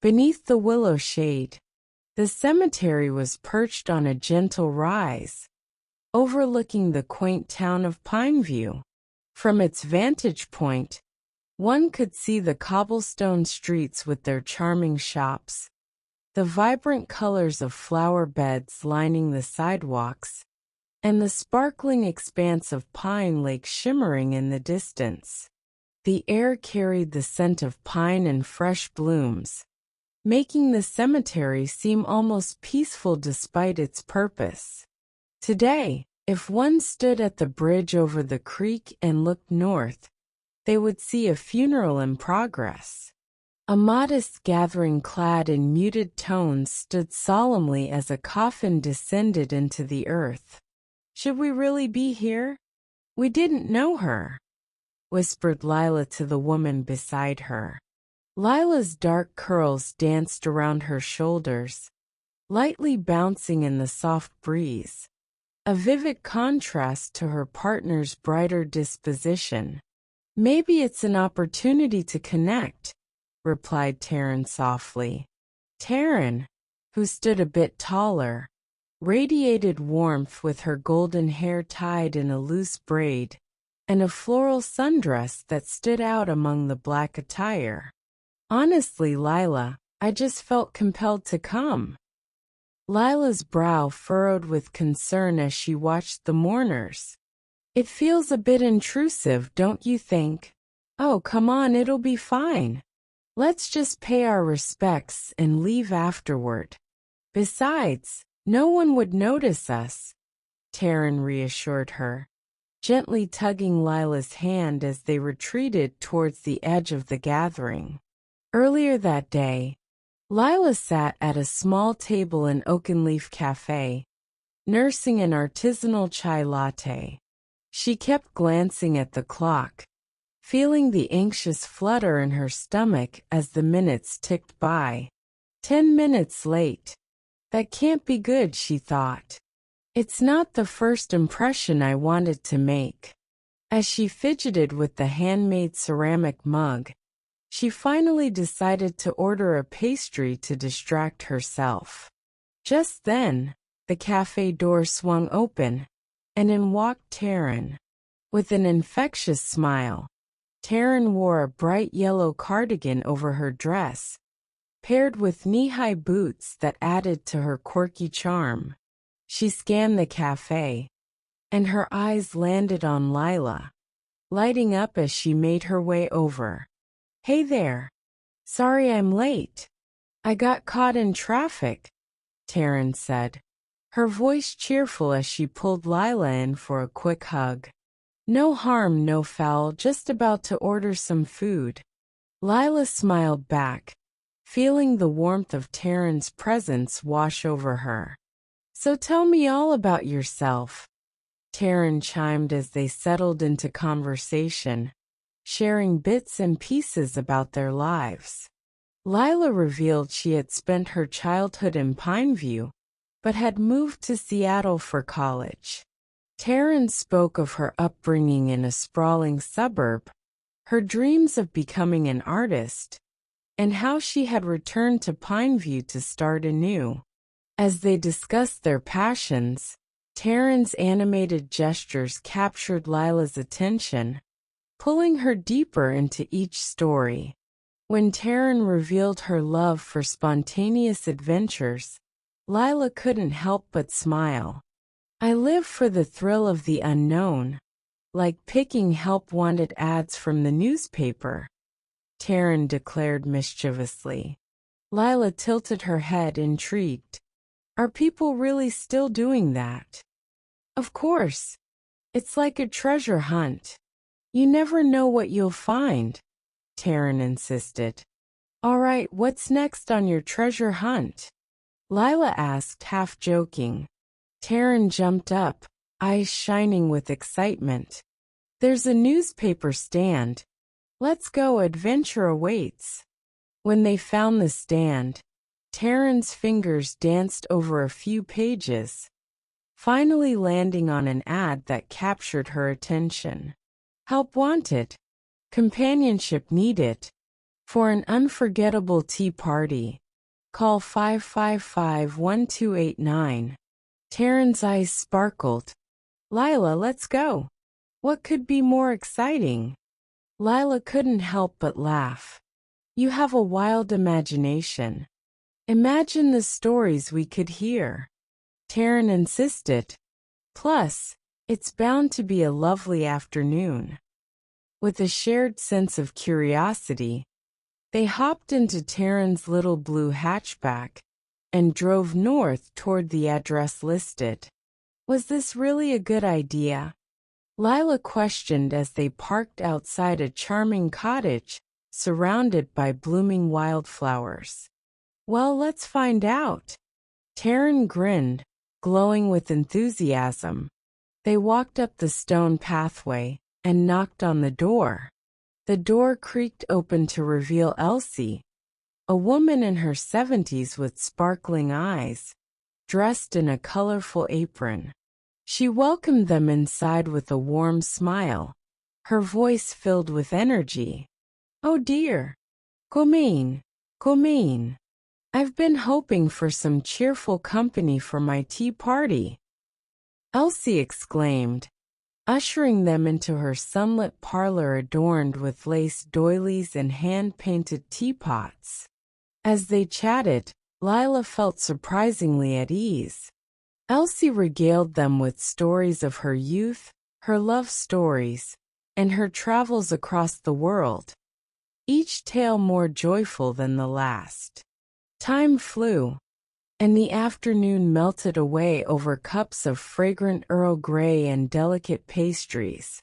Beneath the willow shade, the cemetery was perched on a gentle rise, overlooking the quaint town of Pineview. From its vantage point, one could see the cobblestone streets with their charming shops, the vibrant colors of flower beds lining the sidewalks, and the sparkling expanse of Pine Lake shimmering in the distance. The air carried the scent of pine and fresh blooms, making the cemetery seem almost peaceful despite its purpose. Today, if one stood at the bridge over the creek and looked north, they would see a funeral in progress. A modest gathering clad in muted tones stood solemnly as a coffin descended into the earth. "Should we really be here? We didn't know her," whispered Lila to the woman beside her. Lila's dark curls danced around her shoulders, lightly bouncing in the soft breeze, a vivid contrast to her partner's brighter disposition. "Maybe it's an opportunity to connect," replied Taryn softly. Taryn, who stood a bit taller, radiated warmth with her golden hair tied in a loose braid, and a floral sundress that stood out among the black attire. "Honestly, Lila, I just felt compelled to come." Lila's brow furrowed with concern as she watched the mourners. "It feels a bit intrusive, don't you think?" "Oh, come on, it'll be fine. Let's just pay our respects and leave afterward. Besides, no one would notice us," Taryn reassured her, gently tugging Lila's hand as they retreated towards the edge of the gathering. Earlier that day, Lila sat at a small table in Oakenleaf Cafe, nursing an artisanal chai latte. She kept glancing at the clock, feeling the anxious flutter in her stomach as the minutes ticked by. 10 minutes late. That can't be good, she thought. It's not the first impression I wanted to make. As she fidgeted with the handmade ceramic mug, she finally decided to order a pastry to distract herself. Just then, the cafe door swung open, and in walked Taryn. With an infectious smile, Taryn wore a bright yellow cardigan over her dress, paired with knee-high boots that added to her quirky charm. She scanned the cafe, and her eyes landed on Lila, lighting up as she made her way over. "Hey there. Sorry I'm late. I got caught in traffic," Taryn said, her voice cheerful as she pulled Lila in for a quick hug. "No harm, no foul, just about to order some food." Lila smiled back, feeling the warmth of Taryn's presence wash over her. "So tell me all about yourself," Taryn chimed as they settled into conversation, sharing bits and pieces about their lives. Lila revealed she had spent her childhood in Pineview, but had moved to Seattle for college. Taryn spoke of her upbringing in a sprawling suburb, her dreams of becoming an artist, and how she had returned to Pineview to start anew. As they discussed their passions, Taryn's animated gestures captured Lila's attention, pulling her deeper into each story. When Taryn revealed her love for spontaneous adventures, Lila couldn't help but smile. "I live for the thrill of the unknown, like picking help-wanted ads from the newspaper," Taryn declared mischievously. Lila tilted her head, intrigued. "Are people really still doing that?" "Of course. It's like a treasure hunt. You never know what you'll find," Taryn insisted. "All right, what's next on your treasure hunt?" Lila asked, half joking. Taryn jumped up, eyes shining with excitement. "There's a newspaper stand. Let's go, adventure awaits." When they found the stand, Taryn's fingers danced over a few pages, finally landing on an ad that captured her attention. "Help wanted. Companionship needed." For an unforgettable tea party, call 555-1289. Taryn's eyes sparkled. Lila, let's go. What could be more exciting? Lila couldn't help but laugh. You have a wild imagination. Imagine the stories we could hear. Taryn insisted. Plus, it's bound to be a lovely afternoon. With a shared sense of curiosity, they hopped into Taryn's little blue hatchback and drove north toward the address listed. Was this really a good idea? Lila questioned as they parked outside a charming cottage surrounded by blooming wildflowers. Well, let's find out. Taryn grinned, glowing with enthusiasm. They walked up the stone pathway and knocked on the door. The door creaked open to reveal Elsie, a woman in her 70s with sparkling eyes, dressed in a colorful apron. She welcomed them inside with a warm smile, her voice filled with energy. Oh dear. Come in, come in. I've been hoping for some cheerful company for my tea party, Elsie exclaimed, ushering them into her sunlit parlor adorned with lace doilies and hand-painted teapots. As they chatted, Lila felt surprisingly at ease. Elsie regaled them with stories of her youth, her love stories, and her travels across the world, each tale more joyful than the last. Time flew, and the afternoon melted away over cups of fragrant Earl Grey and delicate pastries.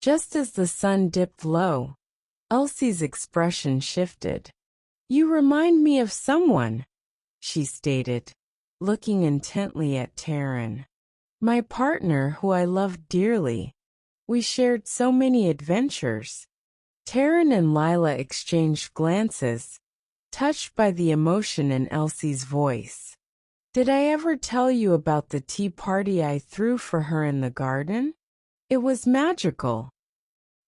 Just as the sun dipped low, Elsie's expression shifted. You remind me of someone, she stated, looking intently at Taryn. My partner who I love dearly. We shared so many adventures. Taryn and Lila exchanged glances, touched by the emotion in Elsie's voice. Did I ever tell you about the tea party I threw for her in the garden? It was magical.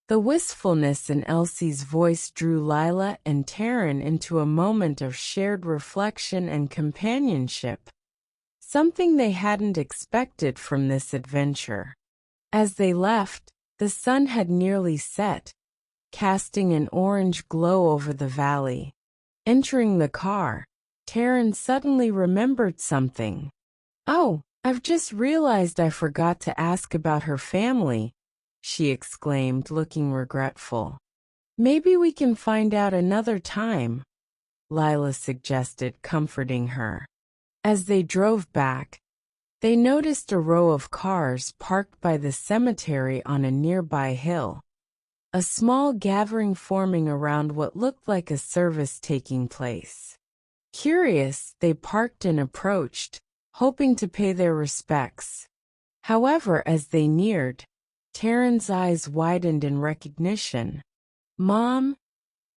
The wistfulness in Elsie's voice drew Lila and Taryn into a moment of shared reflection and companionship, something they hadn't expected from this adventure. As they left, the sun had nearly set, casting an orange glow over the valley. Entering the car, Taryn suddenly remembered something. Oh, I've just realized I forgot to ask about her family, she exclaimed, looking regretful. Maybe we can find out another time, Lila suggested, comforting her. As they drove back, they noticed a row of cars parked by the cemetery on a nearby hill, a small gathering forming around what looked like a service taking place. Curious, they parked and approached, hoping to pay their respects. However, as they neared, Taryn's eyes widened in recognition. Mom,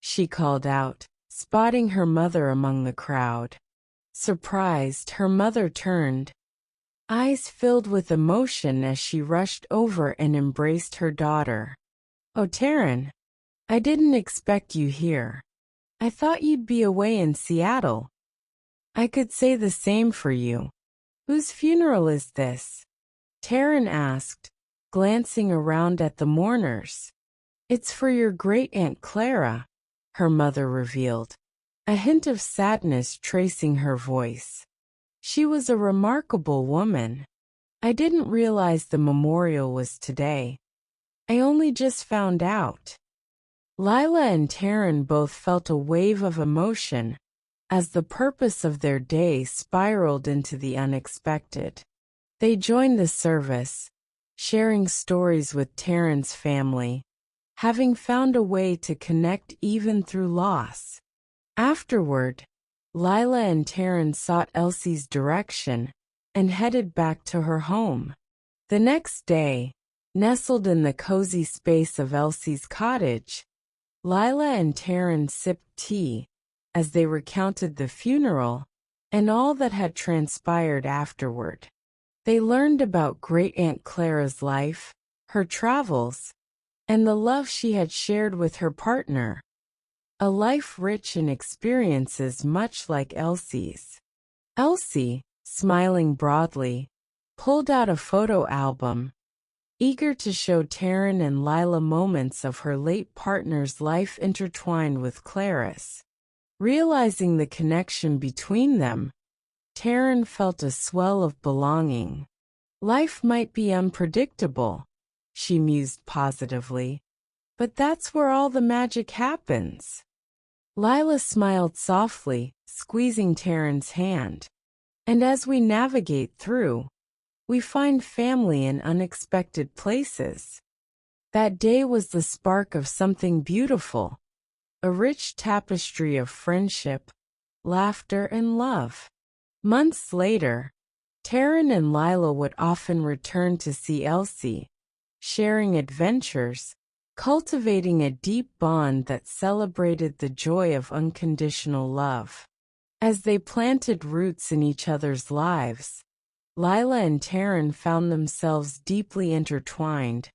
she called out, spotting her mother among the crowd. Surprised, her mother turned, eyes filled with emotion as she rushed over and embraced her daughter. Oh, Taryn, I didn't expect you here. I thought you'd be away in Seattle. I could say the same for you. Whose funeral is this? Taryn asked, glancing around at the mourners. It's for your great-aunt Clara, her mother revealed, a hint of sadness tracing her voice. She was a remarkable woman. I didn't realize the memorial was today. I only just found out. Lila and Taryn both felt a wave of emotion as the purpose of their day spiraled into the unexpected. They joined the service, sharing stories with Taryn's family, having found a way to connect even through loss. Afterward, Lila and Taryn sought Elsie's direction and headed back to her home. The next day, nestled in the cozy space of Elsie's cottage, Lila and Taryn sipped tea as they recounted the funeral and all that had transpired afterward. They learned about Great-Aunt Clara's life, her travels, and the love she had shared with her partner. a life rich in experiences much like Elsie's. Elsie, smiling broadly, pulled out a photo album, eager to show Taryn and Lila moments of her late partner's life intertwined with Clara's. Realizing the connection between them, Taryn felt a swell of belonging. Life might be unpredictable, she mused positively, but that's where all the magic happens. Lila smiled softly, squeezing Taryn's hand. And as we navigate through, we find family in unexpected places. That day was the spark of something beautiful, a rich tapestry of friendship, laughter, and love. Months later, Taryn and Lila would often return to see Elsie, sharing adventures, cultivating a deep bond that celebrated the joy of unconditional love. As they planted roots in each other's lives, Lila and Taryn found themselves deeply intertwined,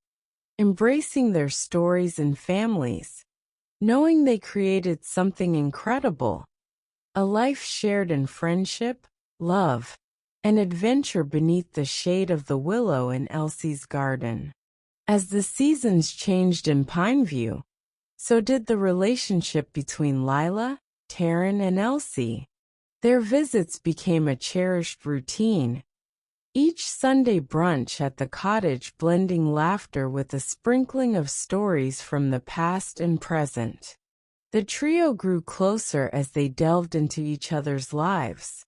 embracing their stories and families, knowing they created something incredible, a life shared in friendship, love, and adventure beneath the shade of the willow in Elsie's garden. As the seasons changed in Pineview, so did the relationship between Lila, Taryn, and Elsie. Their visits became a cherished routine, each Sunday brunch at the cottage blending laughter with a sprinkling of stories from the past and present. The trio grew closer as they delved into each other's lives.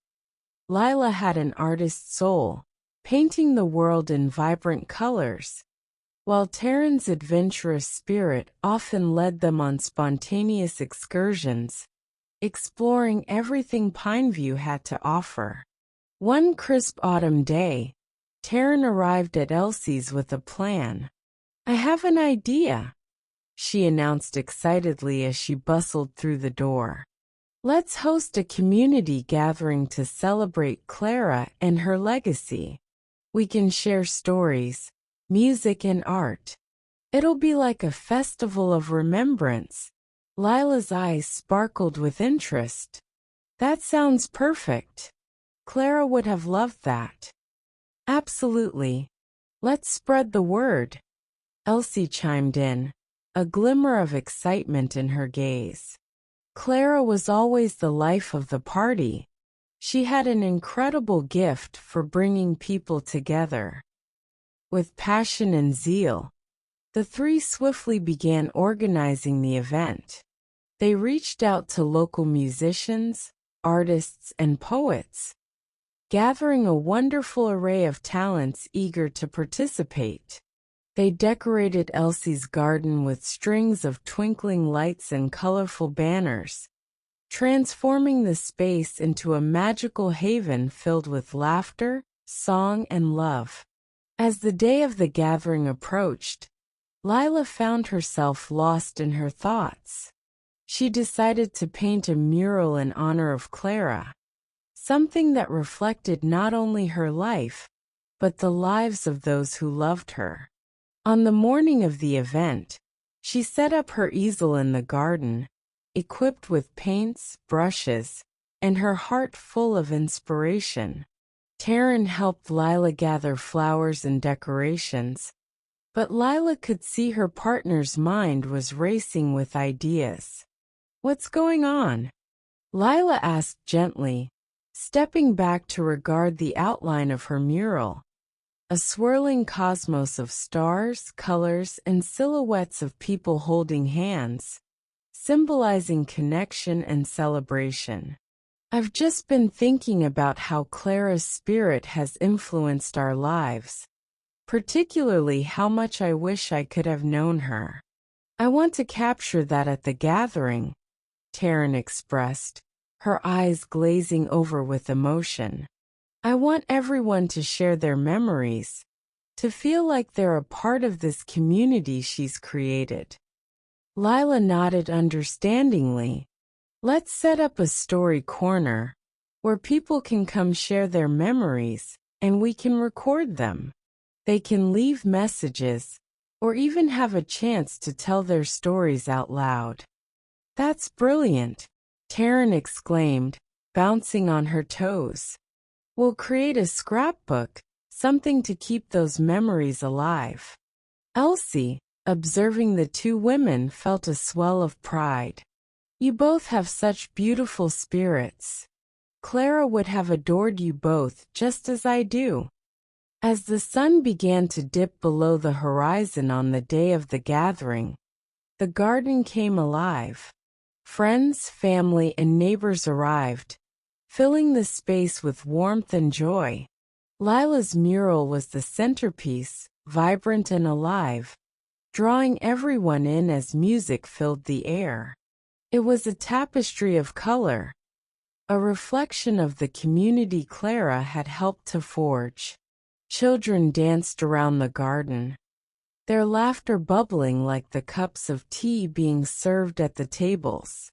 Lila had an artist's soul, painting the world in vibrant colors, while Taryn's adventurous spirit often led them on spontaneous excursions, exploring everything Pineview had to offer. One crisp autumn day, Taryn arrived at Elsie's with a plan. "I have an idea," she announced excitedly as she bustled through the door. "Let's host a community gathering to celebrate Clara and her legacy. We can share stories, music, and art. It'll be like a festival of remembrance." Lila's eyes sparkled with interest. "That sounds perfect. Clara would have loved that." "Absolutely. Let's spread the word," Elsie chimed in, a glimmer of excitement in her gaze. Clara was always the life of the party. She had an incredible gift for bringing people together. With passion and zeal, the three swiftly began organizing the event. They reached out to local musicians, artists, and poets, gathering a wonderful array of talents eager to participate. They decorated Elsie's garden with strings of twinkling lights and colorful banners, transforming the space into a magical haven filled with laughter, song, and love. As the day of the gathering approached, Lila found herself lost in her thoughts. She decided to paint a mural in honor of Clara, something that reflected not only her life, but the lives of those who loved her. On the morning of the event, she set up her easel in the garden, equipped with paints, brushes, and her heart full of inspiration. Taryn helped Lila gather flowers and decorations, but Lila could see her partner's mind was racing with ideas. "What's going on?" Lila asked gently, stepping back to regard the outline of her mural. A swirling cosmos of stars, colors, and silhouettes of people holding hands, symbolizing connection and celebration. "I've just been thinking about how Clara's spirit has influenced our lives, particularly how much I wish I could have known her. I want to capture that at the gathering," Taryn expressed, her eyes glazing over with emotion. "I want everyone to share their memories, to feel like they're a part of this community she's created." Lila nodded understandingly. "Let's set up a story corner, where people can come share their memories, and we can record them. They can leave messages, or even have a chance to tell their stories out loud." That's brilliant, Taryn exclaimed, bouncing on her toes. We'll create a scrapbook, something to keep those memories alive. Elsie, observing the two women, felt a swell of pride. You both have such beautiful spirits. Clara would have adored you both just as I do. As the sun began to dip below the horizon on the day of the gathering, the garden came alive. Friends, family, and neighbors arrived, filling the space with warmth and joy. Lila's mural was the centerpiece, vibrant and alive, drawing everyone in as music filled the air. It was a tapestry of color, a reflection of the community Clara had helped to forge. Children danced around the garden, their laughter bubbling like the cups of tea being served at the tables.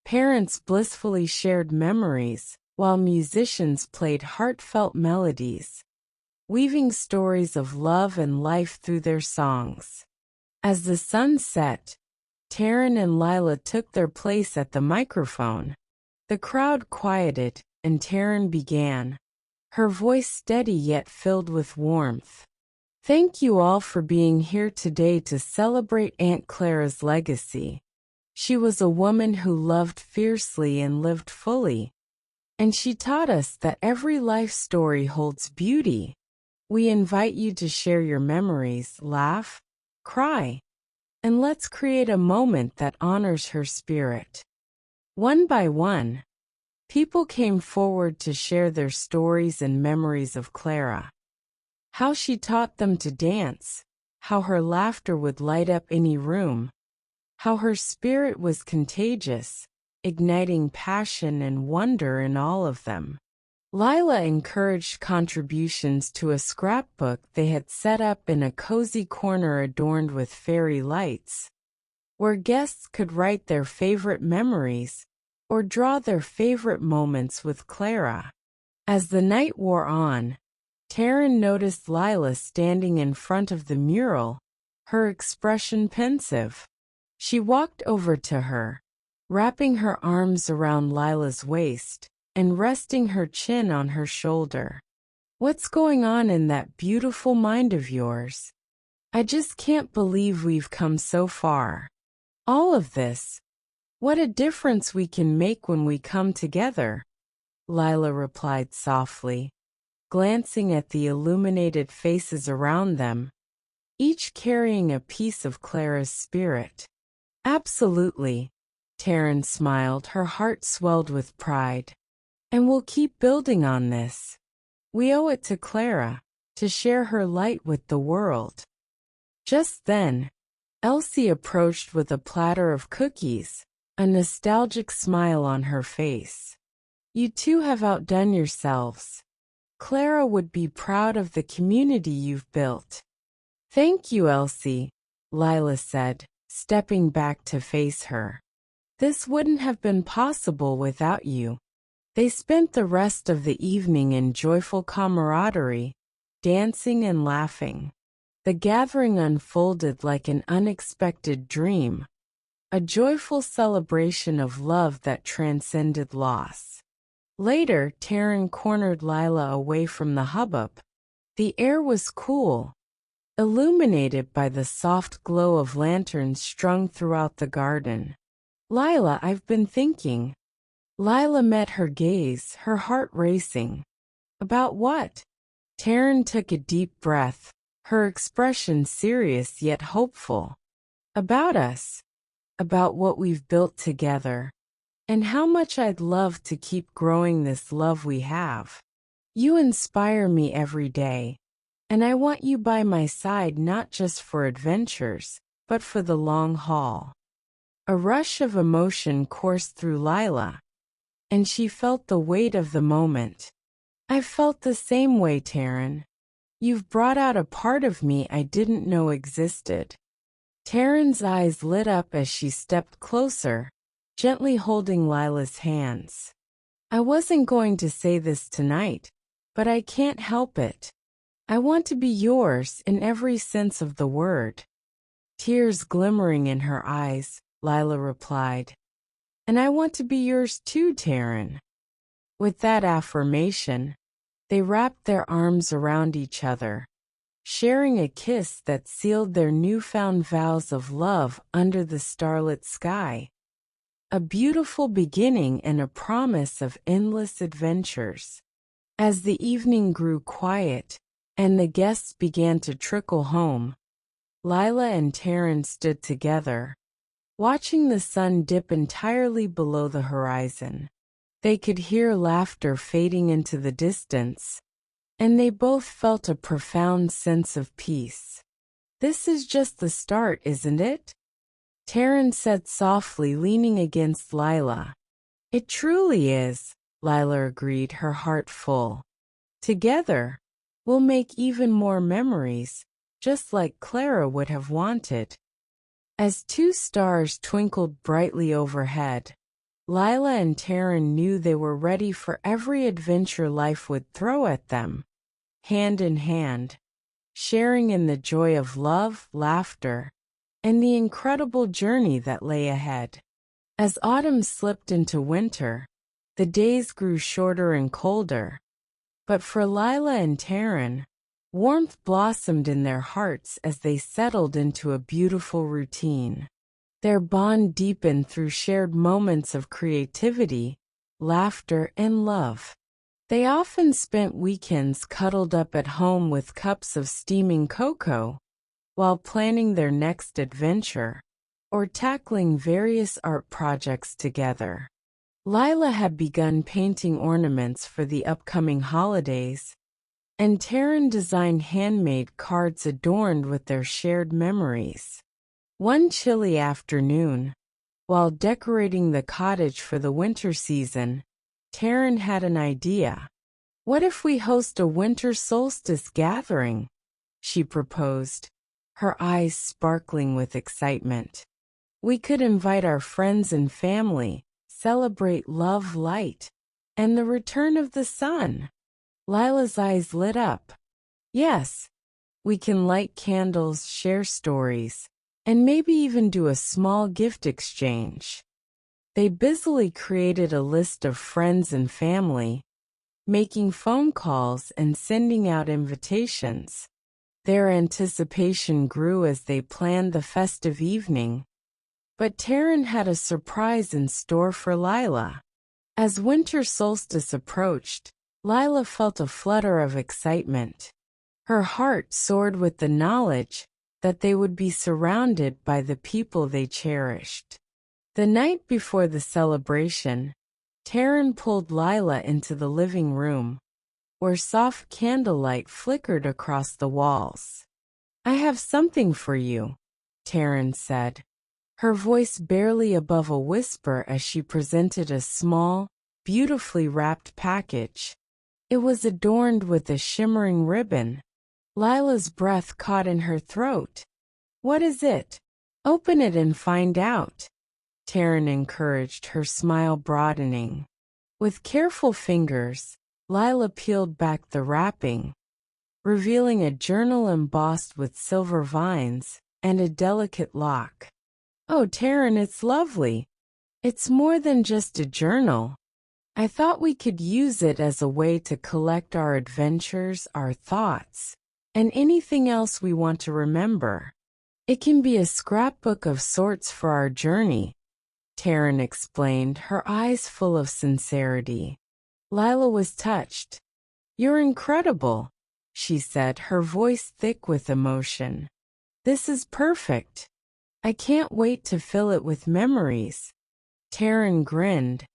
Parents blissfully shared memories, while musicians played heartfelt melodies, weaving stories of love and life through their songs. As the sun set, Taryn and Lila took their place at the microphone. The crowd quieted, and Taryn began, her voice steady yet filled with warmth. Thank you all for being here today to celebrate Aunt Clara's legacy. She was a woman who loved fiercely and lived fully, and she taught us that every life story holds beauty. We invite you to share your memories, laugh, cry, and let's create a moment that honors her spirit. One by one, people came forward to share their stories and memories of Clara. How she taught them to dance, how her laughter would light up any room, how her spirit was contagious, igniting passion and wonder in all of them. Lila encouraged contributions to a scrapbook they had set up in a cozy corner adorned with fairy lights, where guests could write their favorite memories or draw their favorite moments with Clara. As the night wore on, Taryn noticed Lila standing in front of the mural, her expression pensive. She walked over to her, wrapping her arms around Lila's waist and resting her chin on her shoulder. What's going on in that beautiful mind of yours? I just can't believe we've come so far. All of this. What a difference we can make when we come together, Lila replied softly, glancing at the illuminated faces around them, each carrying a piece of Clara's spirit. Absolutely, Taryn smiled, her heart swelled with pride. And we'll keep building on this. We owe it to Clara to share her light with the world. Just then, Elsie approached with a platter of cookies, a nostalgic smile on her face. You two have outdone yourselves. Clara would be proud of the community you've built. Thank you, Elsie, Lila said, stepping back to face her. This wouldn't have been possible without you. They spent the rest of the evening in joyful camaraderie, dancing and laughing. The gathering unfolded like an unexpected dream, a joyful celebration of love that transcended loss. Later, Taryn cornered Lila away from the hubbub. The air was cool, illuminated by the soft glow of lanterns strung throughout the garden. Lila, I've been thinking. Lila met her gaze, her heart racing. About what? Taryn took a deep breath, her expression serious yet hopeful. About us. About what we've built together. And how much I'd love to keep growing this love we have. You inspire me every day, and I want you by my side not just for adventures, but for the long haul. A rush of emotion coursed through Lila, and she felt the weight of the moment. I've felt the same way, Taryn. You've brought out a part of me I didn't know existed. Taryn's eyes lit up as she stepped closer, gently holding Lila's hands. I wasn't going to say this tonight, but I can't help it. I want to be yours in every sense of the word. Tears glimmering in her eyes, Lila replied. And I want to be yours too, Taryn. With that affirmation, they wrapped their arms around each other, sharing a kiss that sealed their newfound vows of love under the starlit sky. A beautiful beginning and a promise of endless adventures. As the evening grew quiet and the guests began to trickle home, Lila and Taryn stood together, watching the sun dip entirely below the horizon. They could hear laughter fading into the distance, and they both felt a profound sense of peace. "This is just the start, isn't it?" Taryn said softly, leaning against Lila. "It truly is," Lila agreed, her heart full. "Together, we'll make even more memories, just like Clara would have wanted." As two stars twinkled brightly overhead, Lila and Taryn knew they were ready for every adventure life would throw at them. Hand in hand, sharing in the joy of love, laughter, and the incredible journey that lay ahead. As autumn slipped into winter, the days grew shorter and colder. But for Lila and Taryn, warmth blossomed in their hearts as they settled into a beautiful routine. Their bond deepened through shared moments of creativity, laughter, and love. They often spent weekends cuddled up at home with cups of steaming cocoa, while planning their next adventure, or tackling various art projects together. Lila had begun painting ornaments for the upcoming holidays, and Taryn designed handmade cards adorned with their shared memories. One chilly afternoon, while decorating the cottage for the winter season, Taryn had an idea. "What if we host a winter solstice gathering?" she proposed, her eyes sparkling with excitement. "We could invite our friends and family, celebrate love, light, and the return of the sun." Lila's eyes lit up. "Yes, we can light candles, share stories, and maybe even do a small gift exchange." They busily created a list of friends and family, making phone calls and sending out invitations. Their anticipation grew as they planned the festive evening. But Taryn had a surprise in store for Lila. As winter solstice approached, Lila felt a flutter of excitement. Her heart soared with the knowledge that they would be surrounded by the people they cherished. The night before the celebration, Taryn pulled Lila into the living room, where soft candlelight flickered across the walls. "I have something for you," Taryn said, her voice barely above a whisper as she presented a small, beautifully wrapped package. It was adorned with a shimmering ribbon. Lila's breath caught in her throat. "What is it? Open it and find out," Taryn encouraged, her smile broadening. With careful fingers, Lila peeled back the wrapping, revealing a journal embossed with silver vines and a delicate lock. "Oh, Taryn, it's lovely. It's more than just a journal. I thought we could use it as a way to collect our adventures, our thoughts, and anything else we want to remember. It can be a scrapbook of sorts for our journey," Taryn explained, her eyes full of sincerity. Lila was touched. "You're incredible," she said, her voice thick with emotion. "This is perfect. I can't wait to fill it with memories." Taryn grinned,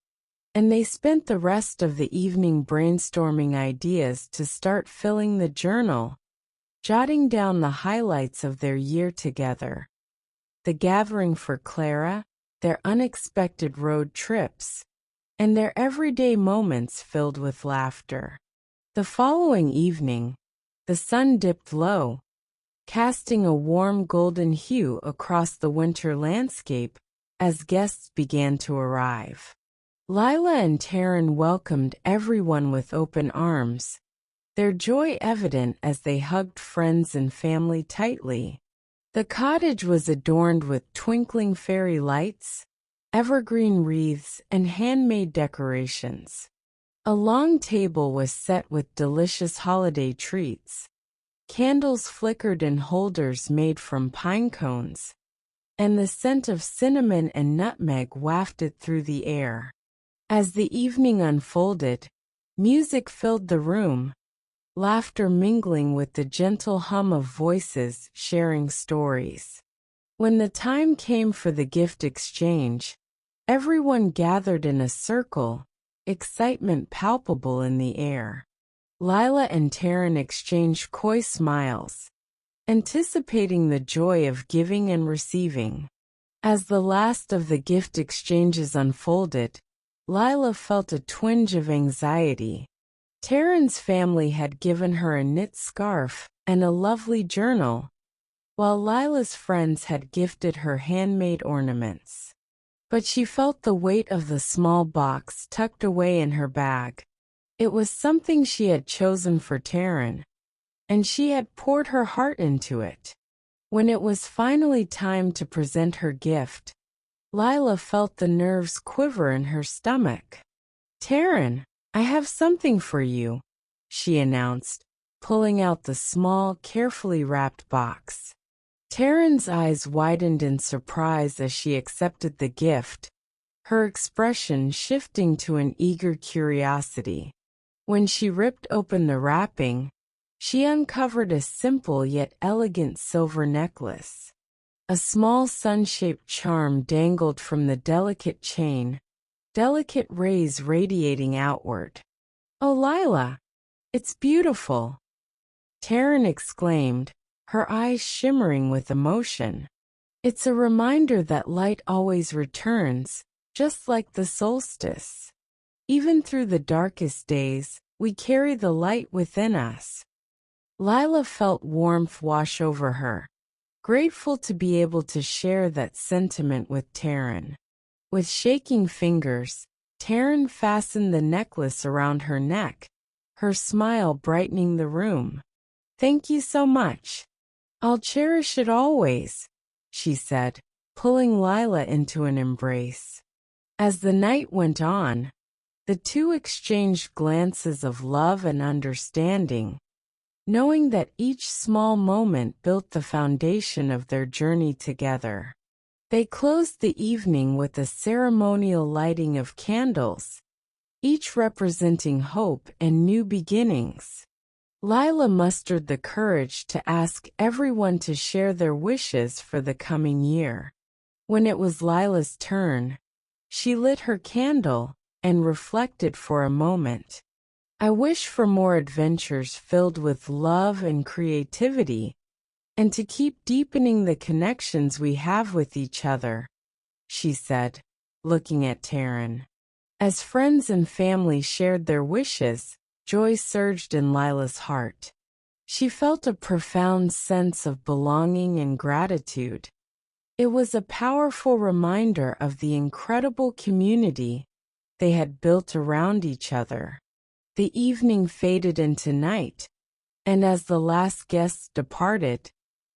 and they spent the rest of the evening brainstorming ideas to start filling the journal, jotting down the highlights of their year together. The gathering for Clara, their unexpected road trips, and their everyday moments filled with laughter. The following evening, the sun dipped low, casting a warm golden hue across the winter landscape as guests began to arrive. Lila and Taryn welcomed everyone with open arms, their joy evident as they hugged friends and family tightly. The cottage was adorned with twinkling fairy lights, evergreen wreaths, and handmade decorations. A long table was set with delicious holiday treats. Candles flickered in holders made from pine cones, and the scent of cinnamon and nutmeg wafted through the air. As the evening unfolded, music filled the room, laughter mingling with the gentle hum of voices sharing stories. When the time came for the gift exchange, everyone gathered in a circle, excitement palpable in the air. Lila and Taryn exchanged coy smiles, anticipating the joy of giving and receiving. As the last of the gift exchanges unfolded, Lila felt a twinge of anxiety. Taryn's family had given her a knit scarf and a lovely journal, while Lila's friends had gifted her handmade ornaments. But she felt the weight of the small box tucked away in her bag. It was something she had chosen for Taryn, and she had poured her heart into it. When it was finally time to present her gift, Lila felt the nerves quiver in her stomach. "Taryn, I have something for you," she announced, pulling out the small, carefully wrapped box. Taryn's eyes widened in surprise as she accepted the gift, her expression shifting to an eager curiosity. When she ripped open the wrapping, she uncovered a simple yet elegant silver necklace. A small sun-shaped charm dangled from the delicate chain, delicate rays radiating outward. "Oh, Lila, it's beautiful!" Taryn exclaimed, her eyes shimmering with emotion. "It's a reminder that light always returns, just like the solstice. Even through the darkest days, we carry the light within us." Lila felt warmth wash over her, grateful to be able to share that sentiment with Taryn. With shaking fingers, Taryn fastened the necklace around her neck, her smile brightening the room. "Thank you so much. I'll cherish it always," she said, pulling Lila into an embrace. As the night went on, the two exchanged glances of love and understanding, knowing that each small moment built the foundation of their journey together. They closed the evening with a ceremonial lighting of candles, each representing hope and new beginnings. Lila mustered the courage to ask everyone to share their wishes for the coming year. When it was Lila's turn, she lit her candle and reflected for a moment. "I wish for more adventures filled with love and creativity, and to keep deepening the connections we have with each other," she said, looking at Taryn. As friends and family shared their wishes, joy surged in Lila's heart. She felt a profound sense of belonging and gratitude. It was a powerful reminder of the incredible community they had built around each other. The evening faded into night, and as the last guests departed,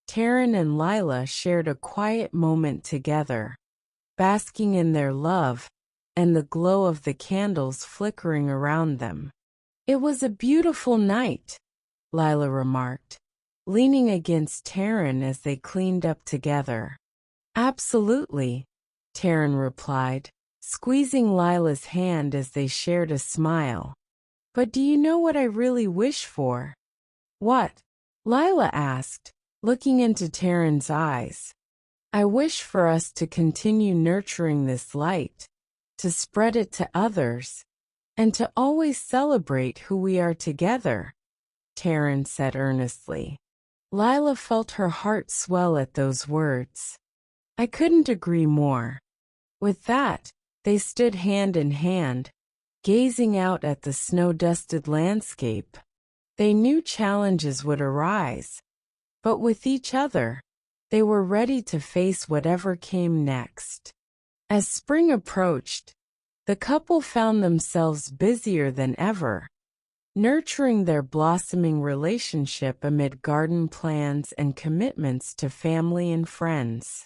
Taryn and Lila shared a quiet moment together, basking in their love and the glow of the candles flickering around them. "It was a beautiful night," Lila remarked, leaning against Taryn as they cleaned up together. "Absolutely," Taryn replied, squeezing Lila's hand as they shared a smile. "But do you know what I really wish for?" "What?" Lila asked, looking into Taryn's eyes. "I wish for us to continue nurturing this light, to spread it to others, and to always celebrate who we are together," Taryn said earnestly. Lila felt her heart swell at those words. "I couldn't agree more." With that, they stood hand in hand, gazing out at the snow-dusted landscape. They knew challenges would arise, but with each other, they were ready to face whatever came next. As spring approached, the couple found themselves busier than ever, nurturing their blossoming relationship amid garden plans and commitments to family and friends.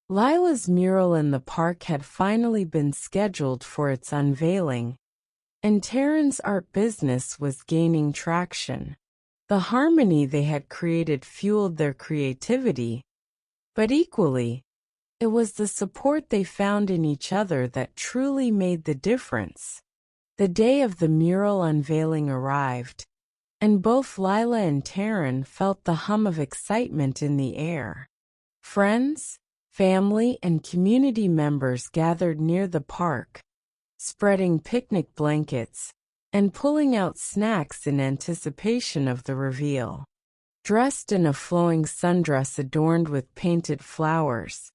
Lila's mural in the park had finally been scheduled for its unveiling, and Taryn's art business was gaining traction. The harmony they had created fueled their creativity, but equally, it was the support they found in each other that truly made the difference. The day of the mural unveiling arrived, and both Lila and Taryn felt the hum of excitement in the air. Friends, family, and community members gathered near the park, spreading picnic blankets and pulling out snacks in anticipation of the reveal. Dressed in a flowing sundress adorned with painted flowers,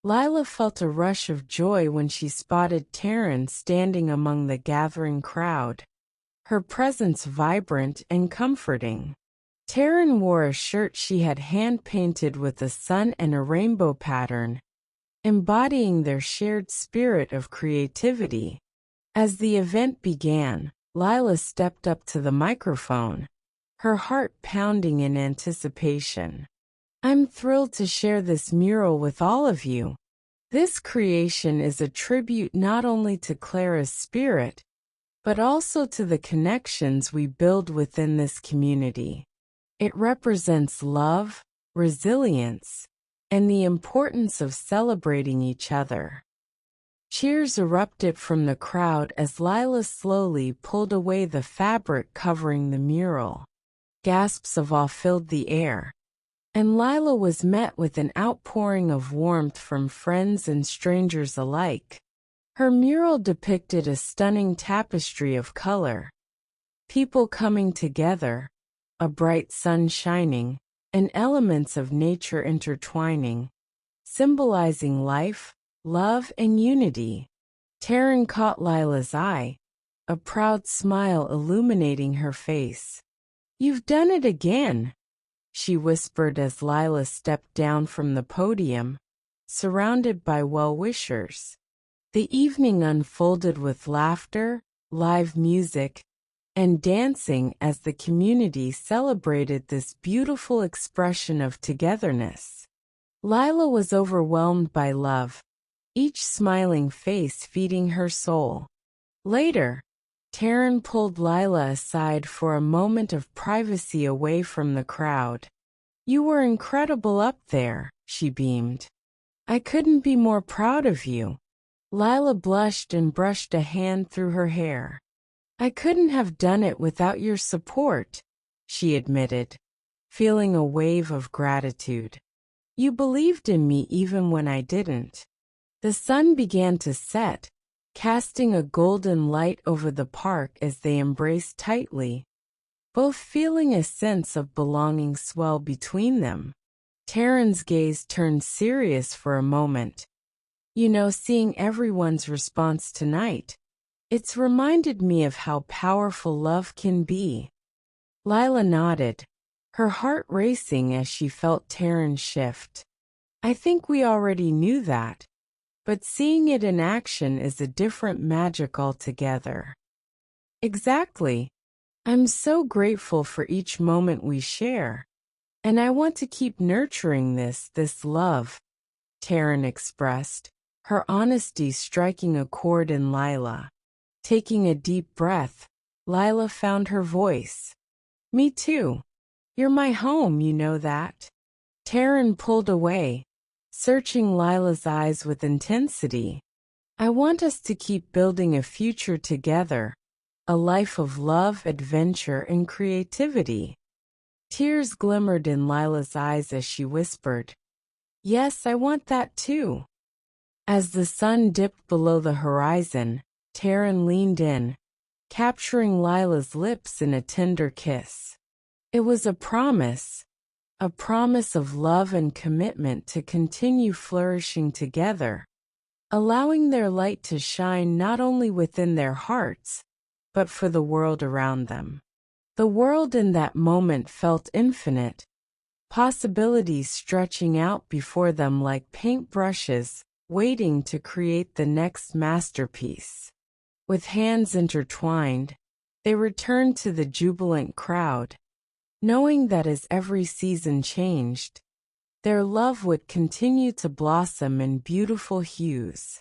Lila felt a rush of joy when she spotted Taryn standing among the gathering crowd, her presence vibrant and comforting. Taryn wore a shirt she had hand-painted with a sun and a rainbow pattern, embodying their shared spirit of creativity. As the event began, Lila stepped up to the microphone, her heart pounding in anticipation. "I'm thrilled to share this mural with all of you. This creation is a tribute not only to Clara's spirit, but also to the connections we build within this community. It represents love, resilience, and the importance of celebrating each other." Cheers erupted from the crowd as Lila slowly pulled away the fabric covering the mural. Gasps of awe filled the air, and Lila was met with an outpouring of warmth from friends and strangers alike. Her mural depicted a stunning tapestry of color, people coming together, a bright sun shining, and elements of nature intertwining, symbolizing life, love, and unity. Taryn caught Lila's eye, a proud smile illuminating her face. "You've done it again," she whispered as Lila stepped down from the podium, surrounded by well-wishers. The evening unfolded with laughter, live music, and dancing as the community celebrated this beautiful expression of togetherness. Lila was overwhelmed by love, each smiling face feeding her soul. Later, Taryn pulled Lila aside for a moment of privacy away from the crowd. "You were incredible up there," she beamed. "I couldn't be more proud of you." Lila blushed and brushed a hand through her hair. "I couldn't have done it without your support," she admitted, feeling a wave of gratitude. "You believed in me even when I didn't." The sun began to set, casting a golden light over the park as they embraced tightly, both feeling a sense of belonging swell between them. Taryn's gaze turned serious for a moment. "You know, seeing everyone's response tonight, it's reminded me of how powerful love can be." Lila nodded, her heart racing as she felt Taryn shift. "I think we already knew that, but seeing it in action is a different magic altogether." "Exactly. I'm so grateful for each moment we share, and I want to keep nurturing this love," Taryn expressed, her honesty striking a chord in Lila. Taking a deep breath, Lila found her voice. "Me too. You're my home, you know that." Taryn pulled away, searching Lila's eyes with intensity. "I want us to keep building a future together, a life of love, adventure, and creativity." Tears glimmered in Lila's eyes as she whispered, "Yes, I want that too." As the sun dipped below the horizon, Taryn leaned in, capturing Lila's lips in a tender kiss. It was a promise of love and commitment to continue flourishing together, allowing their light to shine not only within their hearts, but for the world around them. The world in that moment felt infinite, possibilities stretching out before them like paintbrushes, waiting to create the next masterpiece. With hands intertwined, they returned to the jubilant crowd, knowing that as every season changed, their love would continue to blossom in beautiful hues.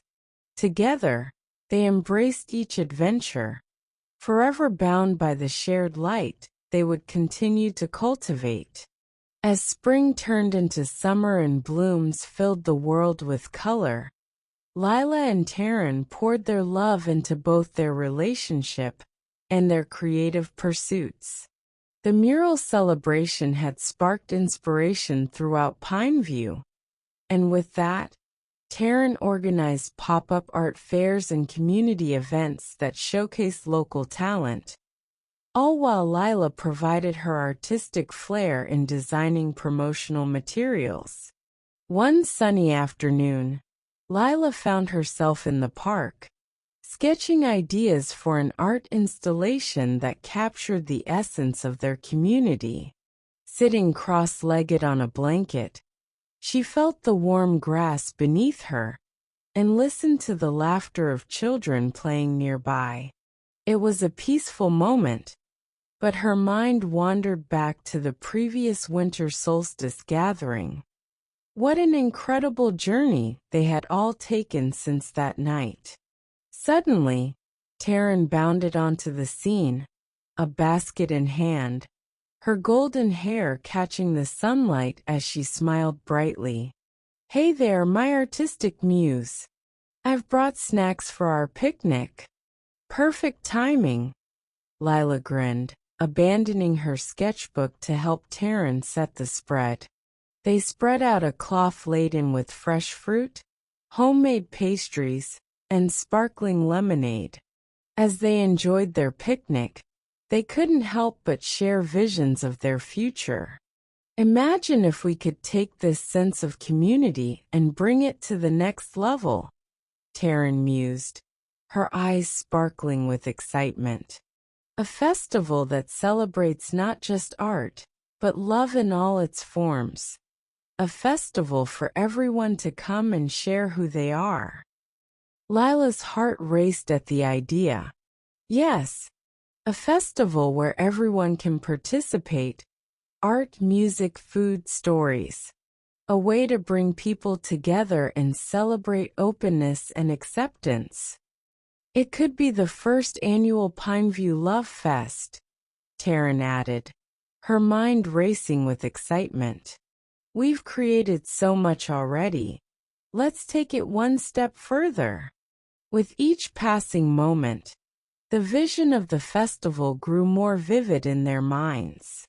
Together, they embraced each adventure, forever bound by the shared light they would continue to cultivate. As spring turned into summer and blooms filled the world with color, Lila and Taryn poured their love into both their relationship and their creative pursuits. The mural celebration had sparked inspiration throughout Pineview, and with that, Taryn organized pop-up art fairs and community events that showcased local talent, all while Lila provided her artistic flair in designing promotional materials. One sunny afternoon, Lila found herself in the park, sketching ideas for an art installation that captured the essence of their community. Sitting cross-legged on a blanket, she felt the warm grass beneath her and listened to the laughter of children playing nearby. It was a peaceful moment, but her mind wandered back to the previous winter solstice gathering. What an incredible journey they had all taken since that night. Suddenly, Taryn bounded onto the scene, a basket in hand, her golden hair catching the sunlight as she smiled brightly. "Hey there, my artistic muse. I've brought snacks for our picnic." "Perfect timing," Lila grinned, abandoning her sketchbook to help Taryn set the spread. They spread out a cloth laden with fresh fruit, homemade pastries, and sparkling lemonade. As they enjoyed their picnic, they couldn't help but share visions of their future. "Imagine if we could take this sense of community and bring it to the next level," Taryn mused, her eyes sparkling with excitement. "A festival that celebrates not just art, but love in all its forms. A festival for everyone to come and share who they are." Lila's heart raced at the idea. Yes, a festival where everyone can participate. Art, music, food, stories. A way to bring people together and celebrate openness and acceptance. It could be the first annual Pineview Love Fest, Taryn added, her mind racing with excitement. "We've created so much already. Let's take it one step further." With each passing moment, the vision of the festival grew more vivid in their minds.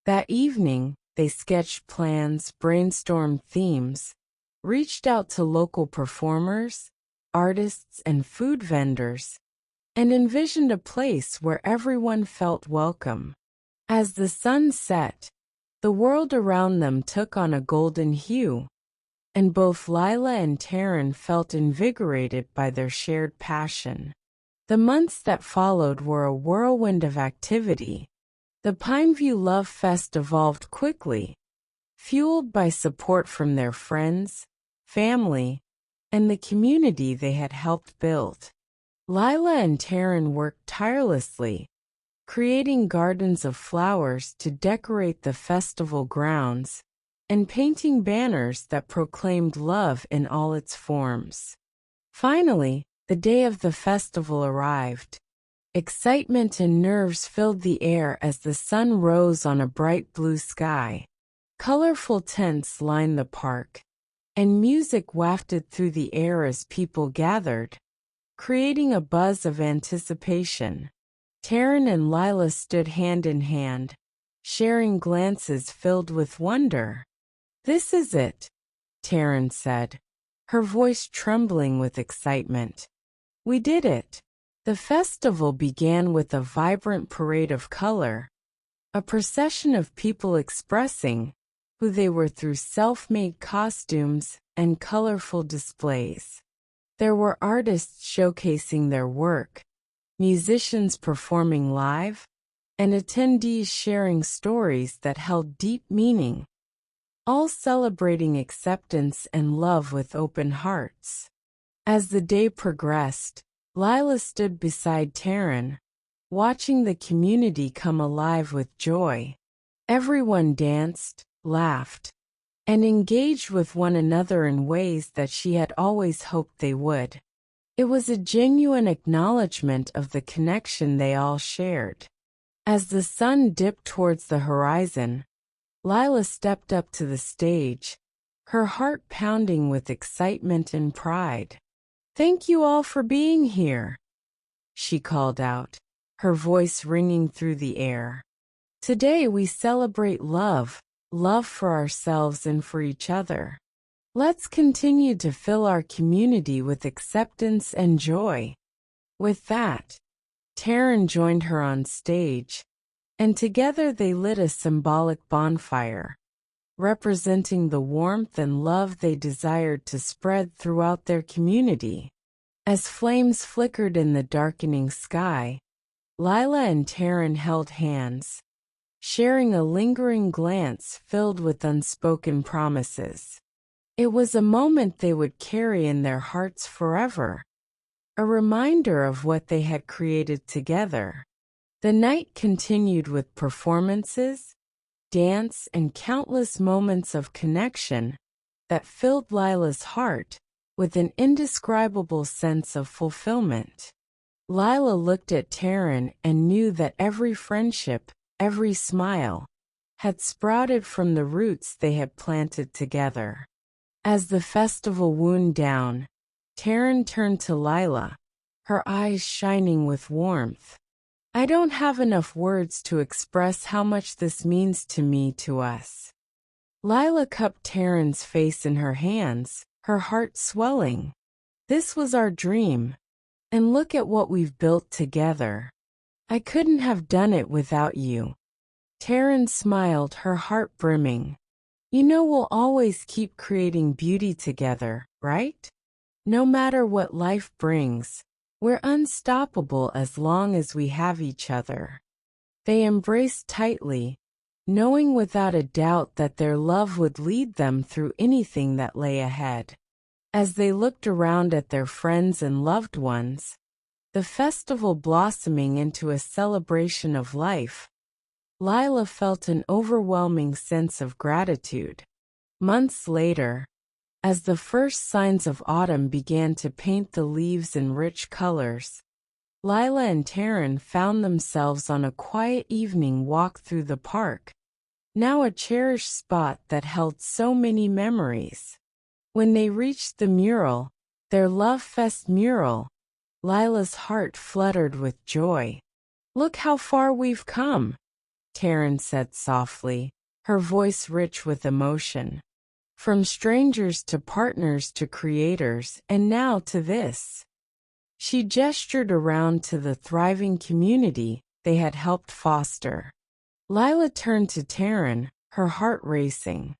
That evening, they sketched plans, brainstormed themes, reached out to local performers, artists, and food vendors, and envisioned a place where everyone felt welcome. As the sun set, the world around them took on a golden hue, and both Lila and Taryn felt invigorated by their shared passion. The months that followed were a whirlwind of activity. The Pineview Love Fest evolved quickly, fueled by support from their friends, family, and the community they had helped build. Lila and Taryn worked tirelessly, creating gardens of flowers to decorate the festival grounds, and painting banners that proclaimed love in all its forms. Finally, the day of the festival arrived. Excitement and nerves filled the air as the sun rose on a bright blue sky. Colorful tents lined the park, and music wafted through the air as people gathered, creating a buzz of anticipation. Taryn and Lila stood hand in hand, sharing glances filled with wonder. "This is it," Taryn said, her voice trembling with excitement. "We did it." The festival began with a vibrant parade of color, a procession of people expressing who they were through self-made costumes and colorful displays. There were artists showcasing their work, musicians performing live, and attendees sharing stories that held deep meaning, all celebrating acceptance and love with open hearts. As the day progressed, Lila stood beside Taryn, watching the community come alive with joy. Everyone danced, laughed, and engaged with one another in ways that she had always hoped they would. It was a genuine acknowledgement of the connection they all shared. As the sun dipped towards the horizon, Lila stepped up to the stage, her heart pounding with excitement and pride. "Thank you all for being here," she called out, her voice ringing through the air. "Today we celebrate love, love for ourselves and for each other. Let's continue to fill our community with acceptance and joy." With that, Taryn joined her on stage, and together they lit a symbolic bonfire, representing the warmth and love they desired to spread throughout their community. As flames flickered in the darkening sky, Lila and Taryn held hands, sharing a lingering glance filled with unspoken promises. It was a moment they would carry in their hearts forever, a reminder of what they had created together. The night continued with performances, dance, and countless moments of connection that filled Lila's heart with an indescribable sense of fulfillment. Lila looked at Taryn and knew that every friendship, every smile, had sprouted from the roots they had planted together. As the festival wound down, Taryn turned to Lila, her eyes shining with warmth. "I don't have enough words to express how much this means to us." Lila cupped Taryn's face in her hands, her heart swelling. "This was our dream, and look at what we've built together. I couldn't have done it without you." Taryn smiled, her heart brimming. "You know we'll always keep creating beauty together, right? No matter what life brings, we're unstoppable as long as we have each other." They embraced tightly, knowing without a doubt that their love would lead them through anything that lay ahead. As they looked around at their friends and loved ones, the festival blossoming into a celebration of life, Lila felt an overwhelming sense of gratitude. Months later, as the first signs of autumn began to paint the leaves in rich colors, Lila and Taryn found themselves on a quiet evening walk through the park, now a cherished spot that held so many memories. When they reached the mural, their Love Fest mural, Lila's heart fluttered with joy. "Look how far we've come," Taryn said softly, her voice rich with emotion. "From strangers to partners to creators, and now to this." She gestured around to the thriving community they had helped foster. Lila turned to Taryn, her heart racing.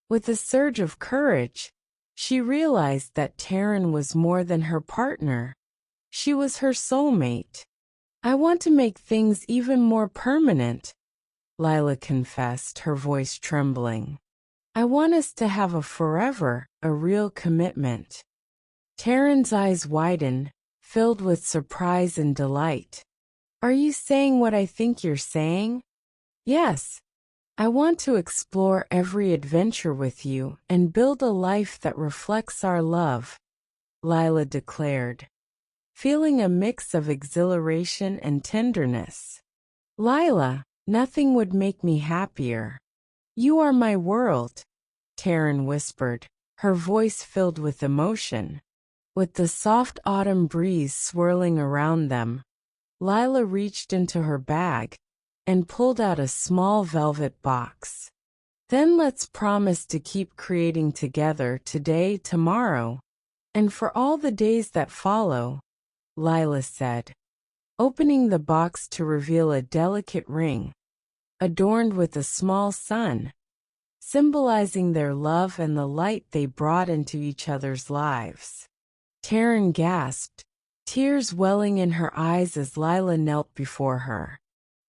With a surge of courage, she realized that Taryn was more than her partner. She was her soulmate. "I want to make things even more permanent," Lila confessed, her voice trembling. "I want us to have a forever, a real commitment." Taryn's eyes widened, filled with surprise and delight. "Are you saying what I think you're saying?" "Yes. I want to explore every adventure with you and build a life that reflects our love," Lila declared, feeling a mix of exhilaration and tenderness. "Lila, nothing would make me happier. You are my world," Taryn whispered, her voice filled with emotion. With the soft autumn breeze swirling around them, Lila reached into her bag and pulled out a small velvet box. "Then let's promise to keep creating together today, tomorrow, and for all the days that follow," Lila said, opening the box to reveal a delicate ring, adorned with a small sun, symbolizing their love and the light they brought into each other's lives. Taryn gasped, tears welling in her eyes as Lila knelt before her.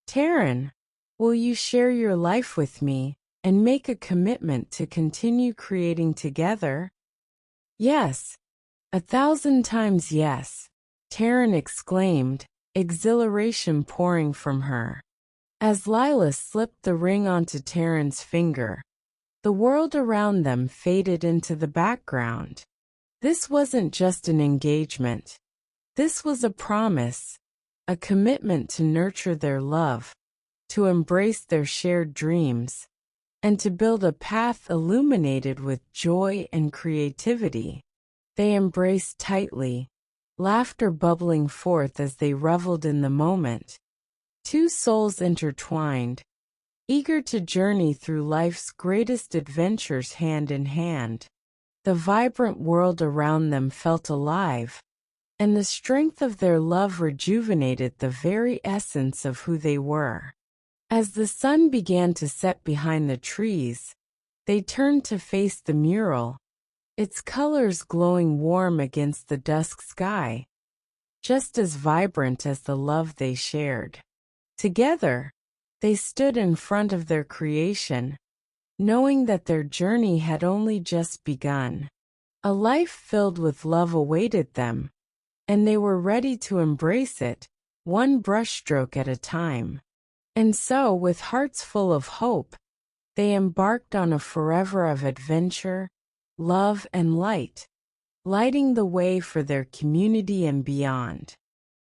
"Taryn, will you share your life with me and make a commitment to continue creating together?" "Yes, 1,000 times yes," Taryn exclaimed, exhilaration pouring from her. As Lila slipped the ring onto Taryn's finger, The world around them faded into the background. This wasn't just an engagement. This was a promise, a commitment to nurture their love, to embrace their shared dreams, and to build a path illuminated with joy and creativity. They embraced tightly, laughter bubbling forth as they reveled in the moment. Two souls intertwined, eager to journey through life's greatest adventures hand in hand. The vibrant world around them felt alive, and the strength of their love rejuvenated the very essence of who they were. As the sun began to set behind the trees, they turned to face the mural, its colors glowing warm against the dusk sky, just as vibrant as the love they shared. Together, they stood in front of their creation, knowing that their journey had only just begun. A life filled with love awaited them, and they were ready to embrace it, one brushstroke at a time. And so, with hearts full of hope, they embarked on a forever of adventure, love, and light, lighting the way for their community and beyond.